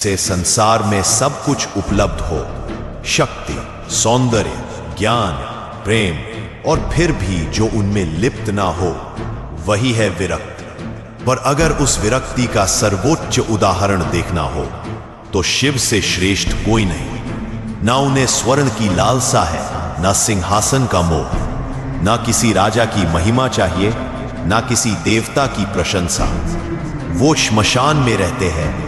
से संसार में सब कुछ उपलब्ध हो, शक्ति, सौंदर्य, ज्ञान, प्रेम, और फिर भी जो उनमें लिप्त ना हो, वही है विरक्त। पर अगर उस विरक्ति का सर्वोच्च उदाहरण देखना हो तो शिव से श्रेष्ठ कोई नहीं। ना उन्हें स्वर्ण की लालसा है, ना सिंहासन का मोह, ना किसी राजा की महिमा चाहिए, ना किसी देवता की प्रशंसा। वो श्मशान में रहते हैं,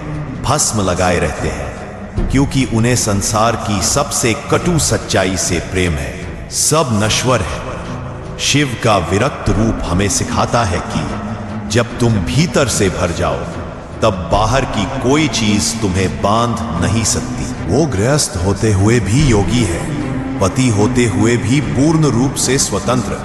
भस्म लगाए रहते हैं, क्योंकि उन्हें संसार की सबसे कटु सच्चाई से प्रेम है। सब नश्वर है। शिव का विरक्त रूप हमें सिखाता है कि जब तुम भीतर से भर जाओ, तब बाहर की कोई चीज तुम्हें बांध नहीं सकती। वो गृहस्थ होते हुए भी योगी है, पति होते हुए भी पूर्ण रूप से स्वतंत्र।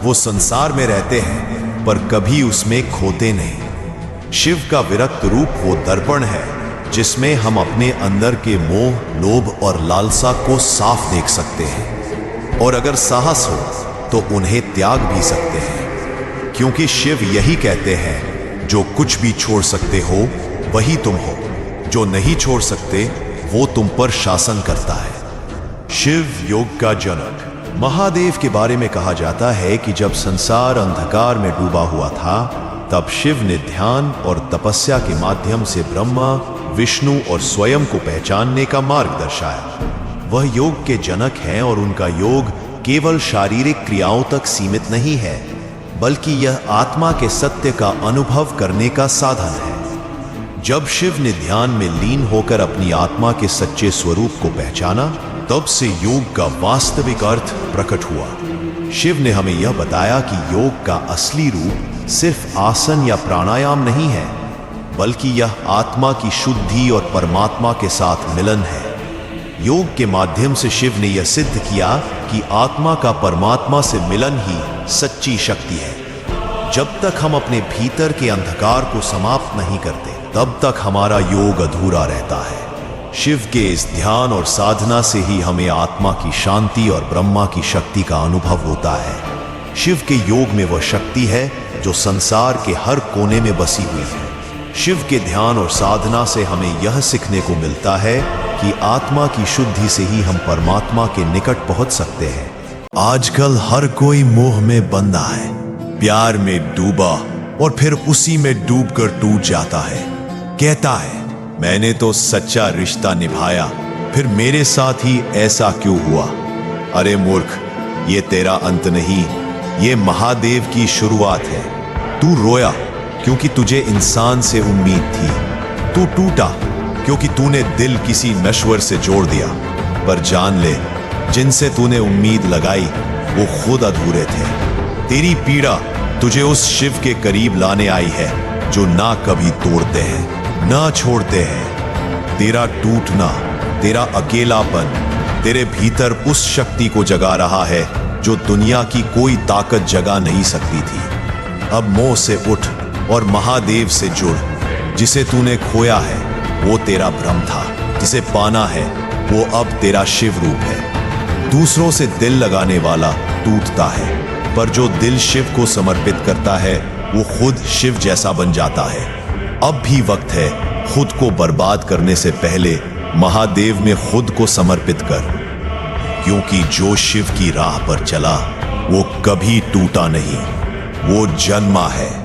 वो संसार में रहते हैं पर कभी उसमें खोते नहीं। शिव का विरक्त रूप वो दर्पण है जिसमें हम अपने अंदर के मोह, लोभ और लालसा को साफ देख सकते हैं, और अगर साहस हो तो उन्हें त्याग भी सकते हैं, क्योंकि शिव यही कहते हैं, जो कुछ भी छोड़ सकते हो वही तुम हो, जो नहीं छोड़ सकते वो तुम पर शासन करता है। शिव योग का जनक। महादेव के बारे में कहा जाता है कि जब संसार अंधकार में डूबा हुआ था, तब शिव ने ध्यान और तपस्या के माध्यम से ब्रह्मा, विष्णु और स्वयं को पहचानने का मार्ग दर्शाया। वह योग के जनक हैं और उनका योग केवल शारीरिक क्रियाओं तक सीमित नहीं है, बल्कि यह आत्मा के सत्य का अनुभव करने का साधन है। जब शिव ने ध्यान में लीन होकर अपनी आत्मा के सच्चे स्वरूप को पहचाना, तब से योग का वास्तविक अर्थ प्रकट हुआ। शिव ने हमें यह बताया कि योग का असली रूप सिर्फ आसन या प्राणायाम नहीं है, बल्कि यह आत्मा की शुद्धि और परमात्मा के साथ मिलन है। योग के माध्यम से शिव ने यह सिद्ध किया कि आत्मा का परमात्मा से मिलन ही सच्ची शक्ति है। जब तक हम अपने भीतर के अंधकार को समाप्त नहीं करते, तब तक हमारा योग अधूरा रहता है। शिव के इस ध्यान और साधना से ही हमें आत्मा की शांति और ब्रह्मा की शक्ति का अनुभव होता है। शिव के योग में वह शक्ति है जो संसार के हर कोने में बसी हुई है। शिव के ध्यान और साधना से हमें यह सीखने को मिलता है कि आत्मा की शुद्धि से ही हम परमात्मा के निकट पहुंच सकते हैं। आजकल हर कोई मोह में बंधा है, प्यार में डूबा और फिर उसी में डूबकर टूट जाता है। कहता है, मैंने तो सच्चा रिश्ता निभाया, फिर मेरे साथ ही ऐसा क्यों हुआ? अरे मूर्ख, ये तेरा अंत नहीं, ये महादेव की शुरुआत है। तू रोया क्योंकि तुझे इंसान से उम्मीद थी। तू टूटा क्योंकि तूने दिल किसी नश्वर से जोड़ दिया। पर जान ले, जिनसे तूने उम्मीद लगाई वो खुद अधूरे थे। तेरी पीड़ा तुझे उस शिव के करीब लाने आई है जो ना कभी तोड़ते हैं, ना छोड़ते हैं। तेरा टूटना, तेरा अकेलापन तेरे भीतर उस शक्ति को जगा रहा है जो दुनिया की कोई ताकत जगा नहीं सकती थी। अब मोह से उठ और महादेव से जुड़। जिसे तूने खोया है वो तेरा भ्रम था, जिसे पाना है वो अब तेरा शिव रूप है। दूसरों से दिल लगाने वाला टूटता है, पर जो दिल शिव को समर्पित करता है वो खुद शिव जैसा बन जाता है। अब भी वक्त है, खुद को बर्बाद करने से पहले महादेव में खुद को समर्पित कर, क्योंकि जो शिव की राह पर चला वो कभी टूटा नहीं, वो जन्मा है।